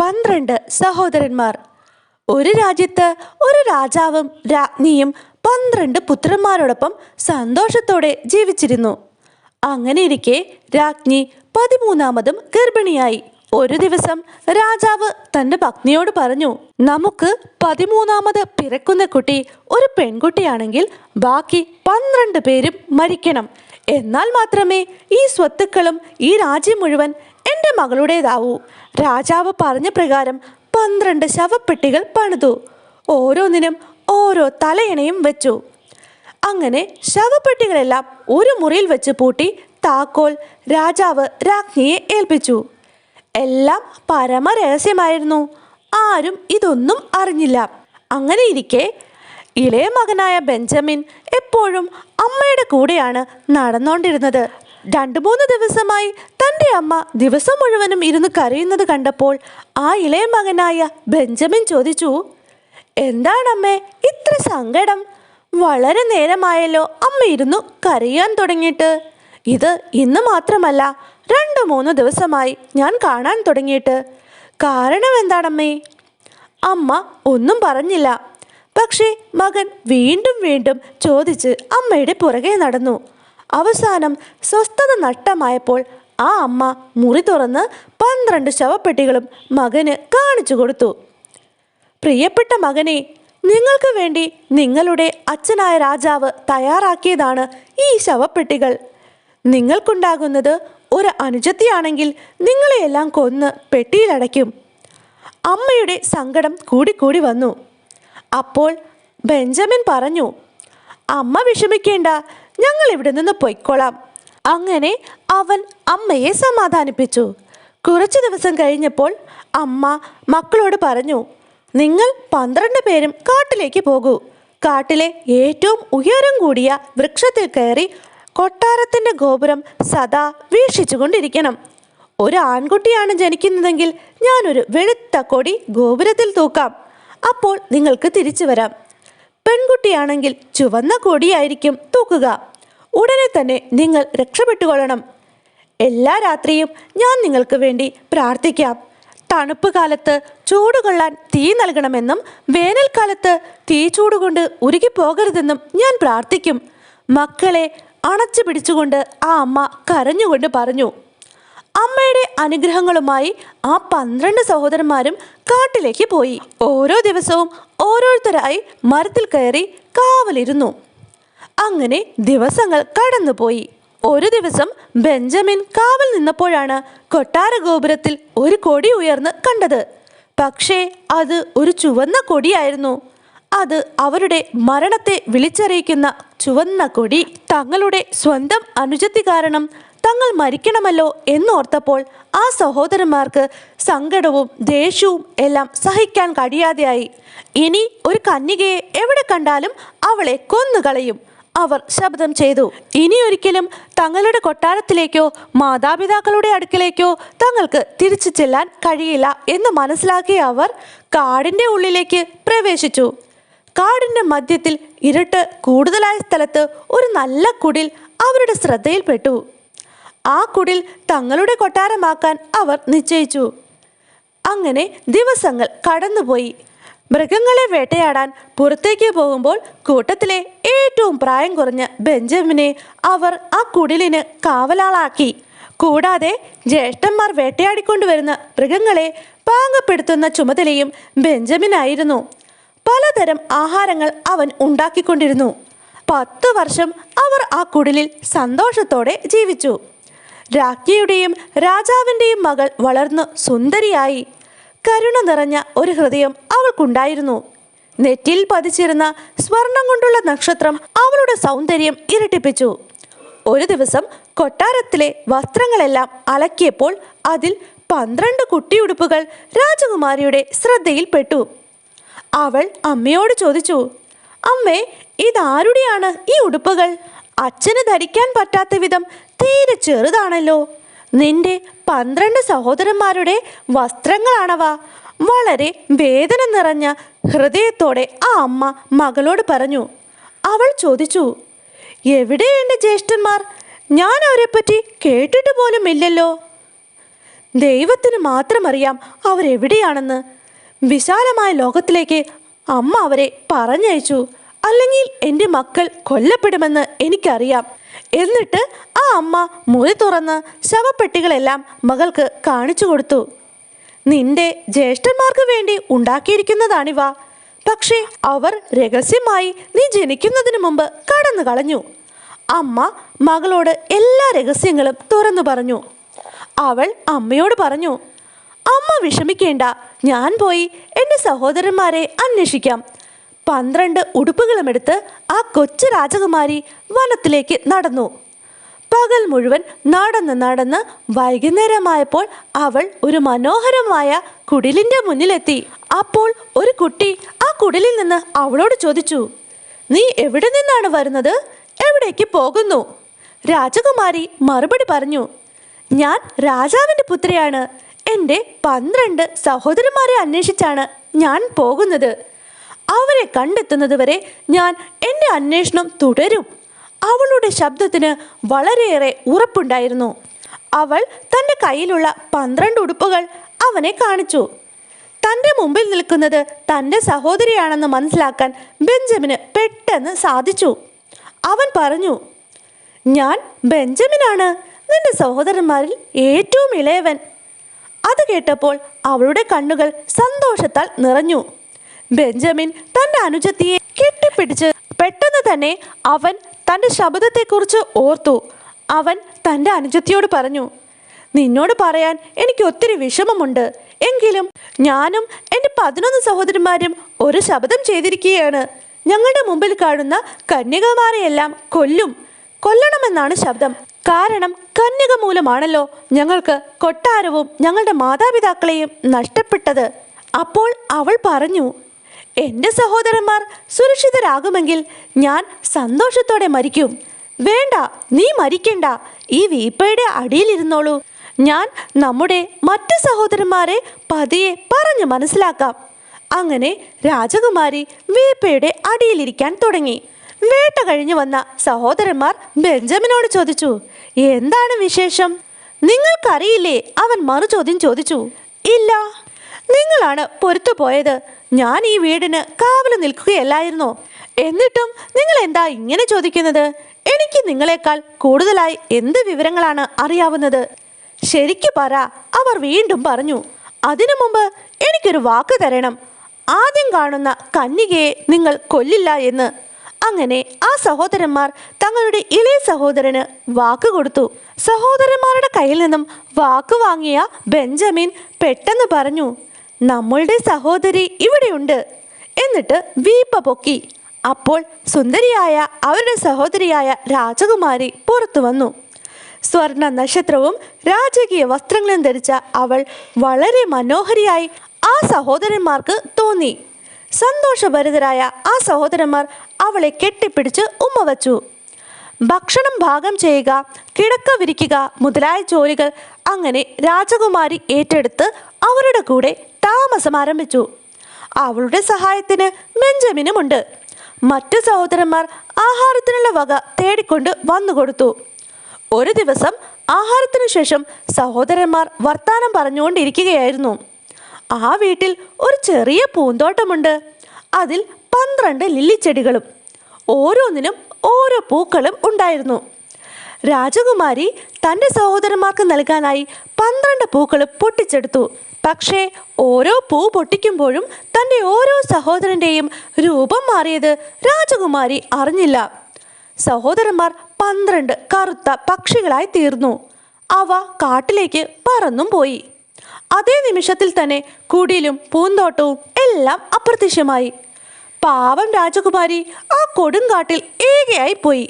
12 സഹോദരന്മാർ. ഒരു രാജ്യത്ത് ഒരു രാജാവും രാജ്ഞിയും 12 പുത്രന്മാരോടൊപ്പം സന്തോഷത്തോടെ ജീവിച്ചിരുന്നു. അങ്ങനെയിരിക്കെ രാജ്ഞി 13ാമതും ഗർഭിണിയായി. ഒരു ദിവസം രാജാവ് തന്റെ പത്നിയോട് പറഞ്ഞു, നമുക്ക് 13ാമത് പിറക്കുന്ന കുട്ടി ഒരു പെൺകുട്ടിയാണെങ്കിൽ ബാക്കി 12 പേരും മരിക്കണം. എന്നാൽ മാത്രമേ ഈ സ്വത്തുക്കളും ഈ രാജ്യം മുഴുവൻ എൻ്റെ മകളുടേതാവൂ. രാജാവ് പറഞ്ഞ പ്രകാരം 12 ശവപ്പെട്ടികൾ പണിതു. ഓരോന്നിനും ഓരോ തലയണയും വെച്ചു. അങ്ങനെ ശവപ്പെട്ടികളെല്ലാം ഒരു മുറിയിൽ വെച്ച് പൂട്ടി താക്കോൽ രാജാവ് രാജ്ഞിയെ ഏൽപ്പിച്ചു. എല്ലാം പരമരഹസ്യമായിരുന്നു. ആരും ഇതൊന്നും അറിഞ്ഞില്ല. അങ്ങനെ ഇരിക്കെ ഇളയ മകനായ ബെഞ്ചമിൻ എപ്പോഴും അമ്മയുടെ കൂടെയാണ് നടന്നുകൊണ്ടിരുന്നത്. 2-3 ദിവസമായി തൻ്റെ അമ്മ ദിവസം മുഴുവനും ഇരുന്ന് കരയുന്നത് കണ്ടപ്പോൾ ആ ഇളയ മകനായ ബെഞ്ചമിൻ ചോദിച്ചു, എന്താണമ്മേ ഇത്ര സങ്കടം? വളരെ നേരമായല്ലോ അമ്മ ഇരുന്നു കരയാൻ തുടങ്ങിയിട്ട്. ഇത് ഇന്ന് മാത്രമല്ല, 2-3 ദിവസമായി ഞാൻ കാണാൻ തുടങ്ങിയിട്ട്. കാരണം എന്താണമ്മേ? അമ്മ ഒന്നും പറഞ്ഞില്ല. പക്ഷേ മകൻ വീണ്ടും വീണ്ടും ചോദിച്ച് അമ്മയുടെ പുറകെ നടന്നു. അവസാനം സ്വസ്ഥത നഷ്ടമായപ്പോൾ ആ അമ്മ മുറി തുറന്ന് 12 ശവപ്പെട്ടികളും മകന് കാണിച്ചു കൊടുത്തു. പ്രിയപ്പെട്ട മകനെ, നിങ്ങൾക്ക് വേണ്ടി നിങ്ങളുടെ അച്ഛനായ രാജാവ് തയ്യാറാക്കിയതാണ് ഈ ശവപ്പെട്ടികൾ. നിങ്ങൾക്കുണ്ടാകുന്നത് ഒരു അനുജത്തിയാണെങ്കിൽ നിങ്ങളെയെല്ലാം കൊന്ന് പെട്ടിയിലടയ്ക്കും. അമ്മയുടെ സങ്കടം കൂടിക്കൂടി വന്നു. അപ്പോൾ ബെഞ്ചമിൻ പറഞ്ഞു, അമ്മ വിഷമിക്കേണ്ട, ഞങ്ങൾ ഇവിടെ നിന്ന് പൊയ്ക്കൊള്ളാം. അങ്ങനെ അവൻ അമ്മയെ സമാധാനിപ്പിച്ചു. കുറച്ചു ദിവസം കഴിഞ്ഞപ്പോൾ അമ്മ മക്കളോട് പറഞ്ഞു, നിങ്ങൾ 12 പേരും കാട്ടിലേക്ക് പോകൂ. കാട്ടിലെ ഏറ്റവും ഉയരം കൂടിയ വൃക്ഷത്തിൽ കയറി കൊട്ടാരത്തിൻ്റെ ഗോപുരം സദാ വീക്ഷിച്ചു കൊണ്ടിരിക്കണം. ഒരു ആൺകുട്ടിയാണ് ജനിക്കുന്നതെങ്കിൽ ഞാനൊരു വെളുത്ത കൊടി ഗോപുരത്തിൽ തൂക്കാം. അപ്പോൾ നിങ്ങൾക്ക് തിരിച്ചു വരാം. പെൺകുട്ടിയാണെങ്കിൽ ചുവന്ന കൊടിയായിരിക്കും തൂക്കുക. ഉടനെ തന്നെ നിങ്ങൾ രക്ഷപ്പെട്ടുകൊള്ളണം. എല്ലാ രാത്രിയും ഞാൻ നിങ്ങൾക്ക് വേണ്ടി പ്രാർത്ഥിക്കാം. തണുപ്പ് കാലത്ത് ചൂടുകൊള്ളാൻ തീ നൽകണമെന്നും വേനൽക്കാലത്ത് തീ ചൂടുകൊണ്ട് ഉരുകിപ്പോകരുതെന്നും ഞാൻ പ്രാർത്ഥിക്കും. മക്കളെ അണച്ചു പിടിച്ചുകൊണ്ട് ആ അമ്മ കരഞ്ഞുകൊണ്ട് പറഞ്ഞു. അമ്മയുടെ അനുഗ്രഹങ്ങളുമായി ആ 12 സഹോദരന്മാരും കാട്ടിലേക്ക് പോയി. ഓരോ ദിവസവും ഓരോരുത്തരായി മരത്തിൽ കയറി കാവലിരുന്നു. അങ്ങനെ ദിവസങ്ങൾ കടന്നുപോയി. ഒരു ദിവസം ബെഞ്ചമിൻ കാവൽ നിന്നപ്പോഴാണ് കൊട്ടാര ഗോപുരത്തിൽ ഒരു കൊടി ഉയർന്ന് കണ്ടത്. പക്ഷേ അത് ഒരു ചുവന്ന കൊടിയായിരുന്നു. അത് അവരുടെ മരണത്തെ വിളിച്ചറിയിക്കുന്ന ചുവന്ന കൊടി. തങ്ങളുടെ സ്വന്തം അനുജത്തി കാരണം തങ്ങൾ മരിക്കണമല്ലോ എന്നോർത്തപ്പോൾ ആ സഹോദരന്മാർക്ക് സങ്കടവും ദേഷ്യവും എല്ലാം സഹിക്കാൻ കഴിയാതെയായി. ഇനി ഒരു കന്യകയെ എവിടെ കണ്ടാലും അവളെ കൊന്നുകളയും അവർ ശബ്ദം ചെയ്തു. ഇനി ഒരിക്കലും തങ്ങളുടെ കൊട്ടാരത്തിലേക്കോ മാതാപിതാക്കളുടെ അടുക്കലേക്കോ തങ്ങൾക്ക് തിരിച്ചു ചെല്ലാൻ കഴിയില്ല എന്ന് മനസ്സിലാക്കിയ അവർ കാടിൻ്റെ ഉള്ളിലേക്ക് പ്രവേശിച്ചു. കാടിൻ്റെ മധ്യത്തിൽ ഇരുട്ട് കൂടുതലായ സ്ഥലത്ത് ഒരു നല്ല കുടിൽ അവരുടെ ശ്രദ്ധയിൽപ്പെട്ടു. ആ കുടിൽ തങ്ങളുടെ കൊട്ടാരമാക്കാൻ അവർ നിശ്ചയിച്ചു. അങ്ങനെ ദിവസങ്ങൾ കടന്നുപോയി. മൃഗങ്ങളെ വേട്ടയാടാൻ പുറത്തേക്ക് പോകുമ്പോൾ കൂട്ടത്തിലെ ഏറ്റവും പ്രായം കുറഞ്ഞ ബെഞ്ചമിനെ അവർ ആ കുടിലിന് കാവലാളാക്കി. കൂടാതെ ജ്യേഷ്ഠന്മാർ വേട്ടയാടിക്കൊണ്ടുവരുന്ന മൃഗങ്ങളെ പാകപ്പെടുത്തുന്ന ചുമതലയും ബെഞ്ചമിനായിരുന്നു. പലതരം ആഹാരങ്ങൾ അവൻ ഉണ്ടാക്കിക്കൊണ്ടിരുന്നു. 10 വർഷം അവർ ആ കുടിലിൽ സന്തോഷത്തോടെ ജീവിച്ചു. രാജ്ഞിയുടെയും രാജാവിൻ്റെയും മകൾ വളർന്നു സുന്ദരിയായി. കരുണ നിറഞ്ഞ ഒരു ഹൃദയം അവൾക്കുണ്ടായിരുന്നു. നെറ്റിയിൽ പതിച്ചിരുന്ന സ്വർണം കൊണ്ടുള്ള നക്ഷത്രം അവളുടെ സൗന്ദര്യം ഇരട്ടിപ്പിച്ചു. ഒരു ദിവസം കൊട്ടാരത്തിലെ വസ്ത്രങ്ങളെല്ലാം അലക്കിയപ്പോൾ അതിൽ 12 കുട്ടിയുടുപ്പുകൾ രാജകുമാരിയുടെ ശ്രദ്ധയിൽപ്പെട്ടു. അവൾ അമ്മയോട് ചോദിച്ചു, അമ്മേ, ഇതാരുടെയാണ് ഈ ഉടുപ്പുകൾ? അച്ഛന് ധരിക്കാൻ പറ്റാത്ത വിധം തീരെ ചെറുതാണല്ലോ. നിന്റെ 12 സഹോദരന്മാരുടെ വസ്ത്രങ്ങളാണവ. വളരെ വേദന നിറഞ്ഞ ഹൃദയത്തോടെ ആ അമ്മ മകളോട് പറഞ്ഞു. അവൾ ചോദിച്ചു, എവിടെ എൻ്റെ ജ്യേഷ്ഠന്മാർ? ഞാൻ അവരെപ്പറ്റി കേട്ടിട്ട് പോലും ഇല്ലല്ലോ. ദൈവത്തിന് മാത്രം അറിയാം അവരെവിടെയാണെന്ന്. വിശാലമായ ലോകത്തിലേക്ക് അമ്മ അവരെ പറഞ്ഞയച്ചു. അല്ലെങ്കിൽ എൻ്റെ മക്കൾ കൊല്ലപ്പെടുമെന്ന് എനിക്കറിയാം. എന്നിട്ട് ആ അമ്മ മുറി തുറന്ന് ശവപ്പെട്ടികളെല്ലാം മകൾക്ക് കാണിച്ചു കൊടുത്തു. നിന്റെ ജ്യേഷ്ഠന്മാർക്ക് വേണ്ടി ഉണ്ടാക്കിയിരിക്കുന്നതാണിവ. പക്ഷേ അവർ രഹസ്യമായി നീ ജനിക്കുന്നതിന് മുമ്പ് കടന്നു കളഞ്ഞു. അമ്മ മകളോട് എല്ലാ രഹസ്യങ്ങളും തുറന്നു പറഞ്ഞു. അവൾ അമ്മയോട് പറഞ്ഞു, അമ്മ വിഷമിക്കേണ്ട, ഞാൻ പോയി എൻ്റെ സഹോദരന്മാരെ അന്വേഷിക്കാം. 12 ഉടുപ്പുകളുമെടുത്ത് ആ കൊച്ചു രാജകുമാരി വനത്തിലേക്ക് നടന്നു. പകൽ മുഴുവൻ നടന്ന് വൈകുന്നേരമായപ്പോൾ അവൾ ഒരു മനോഹരമായ കുടിലിൻ്റെ മുന്നിലെത്തി. അപ്പോൾ ഒരു കുട്ടി ആ കുടിലിൽ നിന്ന് അവളോട് ചോദിച്ചു, നീ എവിടെ നിന്നാണ് വരുന്നത്? എവിടേക്ക് പോകുന്നു? രാജകുമാരി മറുപടി പറഞ്ഞു, ഞാൻ രാജാവിൻ്റെ പുത്രിയാണ്. എൻ്റെ 12 സഹോദരന്മാരെ അന്വേഷിച്ചാണ് ഞാൻ പോകുന്നത്. അവരെ കണ്ടെത്തുന്നതുവരെ ഞാൻ എൻ്റെ അന്വേഷണം തുടരും. അവളുടെ ശബ്ദത്തിന് വളരെയേറെ ഉറപ്പുണ്ടായിരുന്നു. അവൾ തൻ്റെ കയ്യിലുള്ള 12 ഉടുപ്പുകൾ അവനെ കാണിച്ചു. തൻ്റെ മുമ്പിൽ നിൽക്കുന്നത് തൻ്റെ സഹോദരിയാണെന്ന് മനസ്സിലാക്കാൻ ബെഞ്ചമിന് പെട്ടെന്ന് സാധിച്ചു. അവൻ പറഞ്ഞു, ഞാൻ ബെഞ്ചമിനാണ്, നിന്റെ സഹോദരന്മാരിൽ ഏറ്റവും ഇളയവൻ. അത് കേട്ടപ്പോൾ അവളുടെ കണ്ണുകൾ സന്തോഷത്താൽ നിറഞ്ഞു. ബെഞ്ചമിൻ തൻ്റെ അനുജത്തിയെ കെട്ടിപ്പിടിച്ച് പെട്ടെന്ന് തന്നെ അവൻ തൻ്റെ ശബ്ദത്തെക്കുറിച്ച് ഓർത്തു. അവൻ തൻ്റെ അനുജത്തിയോട് പറഞ്ഞു, നിന്നോട് പറയാൻ എനിക്ക് ഒത്തിരി വിഷമമുണ്ട്. എങ്കിലും ഞാനും എൻ്റെ 11 സഹോദരന്മാരും ഒരു ശപഥം ചെയ്തിരിക്കുകയാണ്. ഞങ്ങളുടെ മുമ്പിൽ കാണുന്ന കന്യകമാരെയെല്ലാം കൊല്ലണമെന്നാണ് ശബ്ദം. കാരണം കന്യക മൂലമാണല്ലോ ഞങ്ങൾക്ക് കൊട്ടാരവും ഞങ്ങളുടെ മാതാപിതാക്കളെയും നഷ്ടപ്പെട്ടത്. അപ്പോൾ അവൾ പറഞ്ഞു, എൻ്റെ സഹോദരന്മാർ സുരക്ഷിതരാകുമെങ്കിൽ ഞാൻ സന്തോഷത്തോടെ മരിക്കും. വേണ്ട, നീ മരിക്കണ്ട, ഈ വീപ്പയുടെ അടിയിലിരുന്നോളൂ. ഞാൻ നമ്മുടെ മറ്റു സഹോദരന്മാരെ പതിയെ പറഞ്ഞു മനസ്സിലാക്കാം. അങ്ങനെ രാജകുമാരി വീപ്പയുടെ അടിയിലിരിക്കാൻ തുടങ്ങി. വേട്ട കഴിഞ്ഞു വന്ന സഹോദരന്മാർ ബെഞ്ചമിനോട് ചോദിച്ചു, എന്താണ് വിശേഷം? നിങ്ങൾക്കറിയില്ലേ? അവൻ മറുചോദ്യം ചോദിച്ചു. ഇല്ല, നിങ്ങളാണ് പൊരുത്തു പോയത്. ഞാൻ ഈ വീടിന് കാവല് നിൽക്കുകയല്ലായിരുന്നോ? എന്നിട്ടും നിങ്ങൾ എന്താ ഇങ്ങനെ ചോദിക്കുന്നത്? എനിക്ക് നിങ്ങളെക്കാൾ കൂടുതലായി എന്ത് വിവരങ്ങളാണ് അറിയാവുന്നത്? ശരിക്കു പറ, അവർ വീണ്ടും പറഞ്ഞു. അതിനു മുമ്പ് എനിക്കൊരു വാക്ക് തരണം. ആദ്യം കാണുന്ന കന്യകയെ നിങ്ങൾ കൊല്ലില്ല എന്ന്. അങ്ങനെ ആ സഹോദരന്മാർ തങ്ങളുടെ ഇളയ സഹോദരന് വാക്ക് കൊടുത്തു. സഹോദരന്മാരുടെ കയ്യിൽ നിന്നും വാക്ക് വാങ്ങിയ ബെഞ്ചമിൻ പെട്ടെന്ന് പറഞ്ഞു, നമ്മളുടെ സഹോദരി ഇവിടെയുണ്ട്. എന്നിട്ട് വീപ്പ പൊക്കി. അപ്പോൾ സുന്ദരിയായ അവരുടെ സഹോദരിയായ രാജകുമാരി പുറത്തു വന്നു. സ്വർണ്ണ നക്ഷത്രവും രാജകീയ വസ്ത്രങ്ങളും ധരിച്ച അവൾ വളരെ മനോഹരിയായി ആ സഹോദരന്മാർക്ക് തോന്നി. സന്തോഷഭരിതരായ ആ സഹോദരന്മാർ അവളെ കെട്ടിപ്പിടിച്ച് ഉമ്മ വച്ചു. ഭക്ഷണം പാകം ചെയ്യുക, കിടക്ക വിരിക്കുക മുതലായ ജോലികൾ അങ്ങനെ രാജകുമാരി ഏറ്റെടുത്ത് അവരുടെ കൂടെ താമസം ആരംഭിച്ചു. അവളുടെ സഹായത്തിന് ബെഞ്ചമിനുമുണ്ട്. മറ്റു സഹോദരന്മാർ ആഹാരത്തിനുള്ള വക തേടിക്കൊണ്ട് വന്നുകൊടുത്തു. ഒരു ദിവസം ആഹാരത്തിനു ശേഷം സഹോദരന്മാർ വർത്താനം പറഞ്ഞുകൊണ്ടിരിക്കുകയായിരുന്നു. ആ വീട്ടിൽ ഒരു ചെറിയ പൂന്തോട്ടമുണ്ട്. അതിൽ 12 ലില്ലിച്ചെടികളും ഓരോന്നിനും ഓരോ പൂക്കളും ഉണ്ടായിരുന്നു. രാജകുമാരി തൻ്റെ സഹോദരന്മാർക്ക് നൽകാനായി 12 പൂക്കളും പൊട്ടിച്ചെടുത്തു. പക്ഷേ ഓരോ പൂ പൊട്ടിക്കുമ്പോഴും തൻ്റെ ഓരോ സഹോദരൻ്റെയും രൂപം മാറിയത് രാജകുമാരി അറിഞ്ഞില്ല. സഹോദരന്മാർ 12 കറുത്ത പക്ഷികളായി തീർന്നു. അവ കാട്ടിലേക്ക് പറന്നും പോയി. അതേ നിമിഷത്തിൽ തന്നെ കുടിലും പൂന്തോട്ടവും എല്ലാം അപ്രത്യക്ഷമായി. പാവം രാജകുമാരി ആ കൊടുങ്കാട്ടിൽ ഏകയായി പോയി.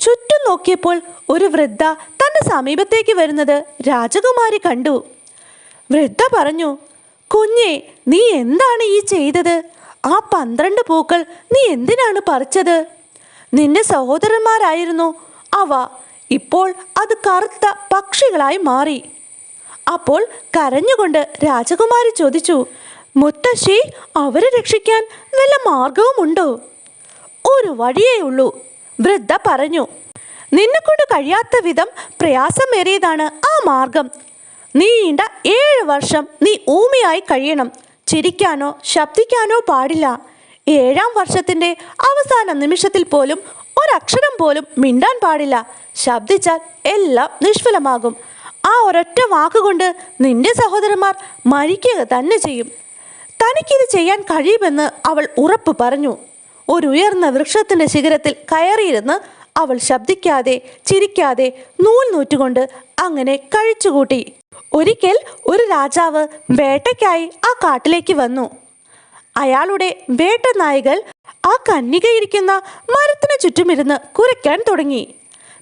ചുറ്റും നോക്കിയപ്പോൾ ഒരു വൃദ്ധ തൻ്റെ സമീപത്തേക്ക് വരുന്നത് രാജകുമാരി കണ്ടു. വൃദ്ധ പറഞ്ഞു, കുഞ്ഞേ, നീ എന്താണ് ഈ ചെയ്തത്? ആ 12 പൂക്കൾ നീ എന്തിനാണ് പറിച്ചത്? നിന്റെ സഹോദരന്മാരായിരുന്നു അവ. ഇപ്പോൾ അത് കറുത്ത പക്ഷികളായി മാറി. അപ്പോൾ കരഞ്ഞുകൊണ്ട് രാജകുമാരി ചോദിച്ചു, മുത്തശ്ശി, അവരെ രക്ഷിക്കാൻ വല്ല മാർഗവുമുണ്ടോ? ഒരു വഴിയേ ഉള്ളൂ, വൃദ്ധ പറഞ്ഞു. നിന്നെക്കൊണ്ട് കഴിയാത്ത വിധം പ്രയാസമേറിയതാണ് ആ മാർഗം. നീണ്ട 7 വർഷം നീ ഊമയായി കഴിയണം. ചിരിക്കാനോ ശബ്ദിക്കാനോ പാടില്ല. 7-ാം വർഷത്തിൻ്റെ അവസാന നിമിഷത്തിൽ പോലും ഒരക്ഷരം പോലും മിണ്ടാൻ പാടില്ല. ശബ്ദിച്ചാൽ എല്ലാം നിഷ്ഫലമാകും. ആ ഒരൊറ്റ വാക്കുകൊണ്ട് നിന്റെ സഹോദരന്മാർ മരിക്കുക തന്നെ ചെയ്യും. തനിക്കിത് ചെയ്യാൻ കഴിയുമെന്ന് അവൾ ഉറപ്പ് പറഞ്ഞു. ഒരു ഉയർന്ന വൃക്ഷത്തിൻ്റെ ശിഖരത്തിൽ കയറിയിരുന്ന് അവൾ ശബ്ദിക്കാതെ ചിരിക്കാതെ നൂൽ നൂറ്റുകൊണ്ട് അങ്ങനെ കഴിച്ചുകൂട്ടി. ഒരിക്കൽ ഒരു രാജാവ് വേട്ടയ്ക്കായി ആ കാട്ടിലേക്ക് വന്നു. അയാളുടെ വേട്ടനായികൾ ആ കന്യകയിരിക്കുന്ന മരത്തിന് ചുറ്റുമിരുന്ന് കുരയ്ക്കാൻ തുടങ്ങി.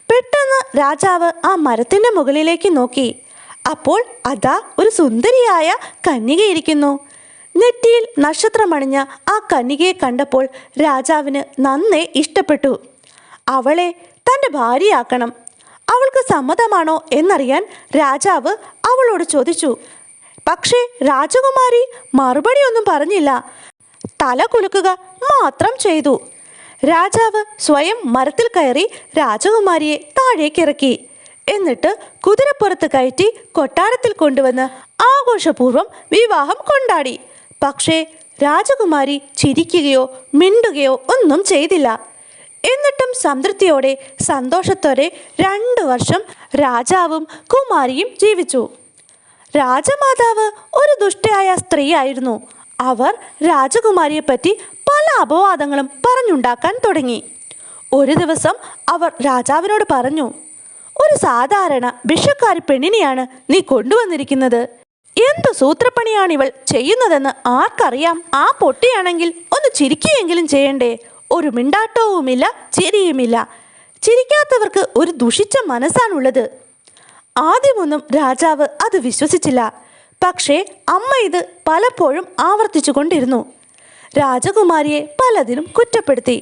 പെട്ടെന്ന് രാജാവ് ആ മരത്തിൻ്റെ മുകളിലേക്ക് നോക്കി. അപ്പോൾ അതാ ഒരു സുന്ദരിയായ കന്യകയിരിക്കുന്നു. നെറ്റിയിൽ നക്ഷത്രമണിഞ്ഞ ആ കന്യകയെ കണ്ടപ്പോൾ രാജാവിന് നന്നേ ഇഷ്ടപ്പെട്ടു. അവളെ തൻ്റെ ഭാര്യയാക്കണം. അവൾക്ക് സമ്മതമാണോ എന്നറിയാൻ രാജാവ് അവളോട് ചോദിച്ചു. പക്ഷേ രാജകുമാരി മറുപടിയൊന്നും പറഞ്ഞില്ല. തല കുലുക്കുക മാത്രം ചെയ്തു. രാജാവ് സ്വയം മരത്തിൽ കയറി രാജകുമാരിയെ താഴേക്കിറക്കി. എന്നിട്ട് കുതിരപ്പുറത്ത് കയറ്റി കൊട്ടാരത്തിൽ കൊണ്ടുവന്ന് ആഘോഷപൂർവ്വം വിവാഹം കൊണ്ടാടി. പക്ഷേ രാജകുമാരി ചിരിക്കുകയോ മിണ്ടുകയോ ഒന്നും ചെയ്തില്ല. എന്നിട്ടും സംതൃപ്തിയോടെ സന്തോഷത്തോടെ 2 വർഷം രാജാവും കുമാരിയും ജീവിച്ചു. രാജമാതാവ് ഒരു ദുഷ്ടയായ സ്ത്രീയായിരുന്നു. അവർ രാജകുമാരിയെപ്പറ്റി പല അപവാദങ്ങളും പറഞ്ഞുണ്ടാക്കാൻ തുടങ്ങി. ഒരു ദിവസം അവർ രാജാവിനോട് പറഞ്ഞു, ഒരു സാധാരണ ഭിക്ഷക്കാരി പെണ്ണിനെയാണ് നീ കൊണ്ടുവന്നിരിക്കുന്നത്. എന്തു സൂത്രപ്പണിയാണിവൾ ചെയ്യുന്നതെന്ന് ആർക്കറിയാം? ആ പൊട്ടിയാണെങ്കിൽ ഒന്ന് ചിരിക്കുകയെങ്കിലും ചെയ്യണ്ടേ? ഒരു മിണ്ടാട്ടവുമില്ല, ചിരിയുമില്ല. ചിരിക്കാത്തവർക്ക് ഒരു ദുഷിച്ച മനസ്സാണുള്ളത്. ആദ്യമൊന്നും രാജാവ് അത് വിശ്വസിച്ചില്ല. പക്ഷേ അമ്മ ഇത് പലപ്പോഴും ആവർത്തിച്ചു കൊണ്ടിരുന്നു. രാജകുമാരിയെ പലതിനും കുറ്റപ്പെടുത്തി.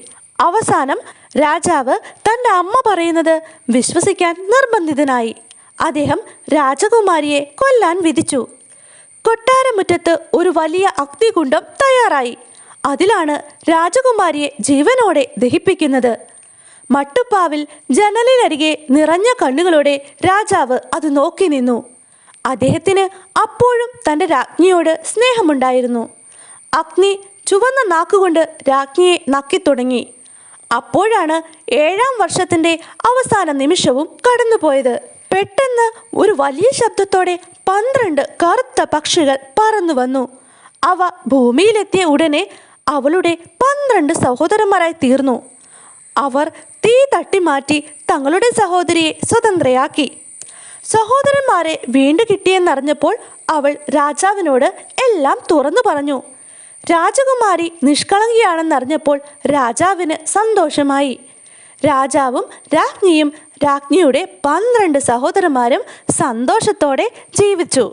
അവസാനം രാജാവ് തൻ്റെ അമ്മ പറയുന്നത് വിശ്വസിക്കാൻ നിർബന്ധിതനായി. അദ്ദേഹം രാജകുമാരിയെ കൊല്ലാൻ വിധിച്ചു. കൊട്ടാരമുറ്റത്ത് ഒരു വലിയ അഗ്നികുണ്ഡം തയ്യാറായി. അതിലാണ് രാജകുമാരിയെ ജീവനോടെ ദഹിപ്പിക്കുന്നത്. മട്ടുപ്പാവിൽ ജനലിനരികെ നിറഞ്ഞ കണ്ണുകളോടെ രാജാവ് അത് നോക്കി നിന്നു. അദ്ദേഹത്തിന് അപ്പോഴും തൻ്റെ രാജ്ഞിയോട് സ്നേഹമുണ്ടായിരുന്നു. അഗ്നി ചുവന്ന നാക്കുകൊണ്ട് രാജ്ഞിയെ നക്കിത്തുടങ്ങി. അപ്പോഴാണ് 7-ാം വർഷത്തിൻ്റെ അവസാന നിമിഷവും കടന്നുപോയത്. പെട്ടെന്ന് ഒരു വലിയ ശബ്ദത്തോടെ 12 കറുത്ത പക്ഷികൾ പറന്നു വന്നു. അവ ഭൂമിയിലെത്തിയ ഉടനെ അവളുടെ 12 സഹോദരന്മാരായി തീർന്നു. അവർ തീ തട്ടിമാറ്റി തങ്ങളുടെ സഹോദരിയെ സ്വതന്ത്രയാക്കി. സഹോദരന്മാരെ വീണ്ടു കിട്ടിയെന്നറിഞ്ഞപ്പോൾ അവൾ രാജാവിനോട് എല്ലാം തുറന്നു പറഞ്ഞു. രാജകുമാരി നിഷ്കളങ്കിയാണെന്നറിഞ്ഞപ്പോൾ രാജാവിന് സന്തോഷമായി. രാജാവും രാജ്ഞിയും രാജ്ഞിയുടെ 12 സഹോദരന്മാരും സന്തോഷത്തോടെ ജീവിച്ചു.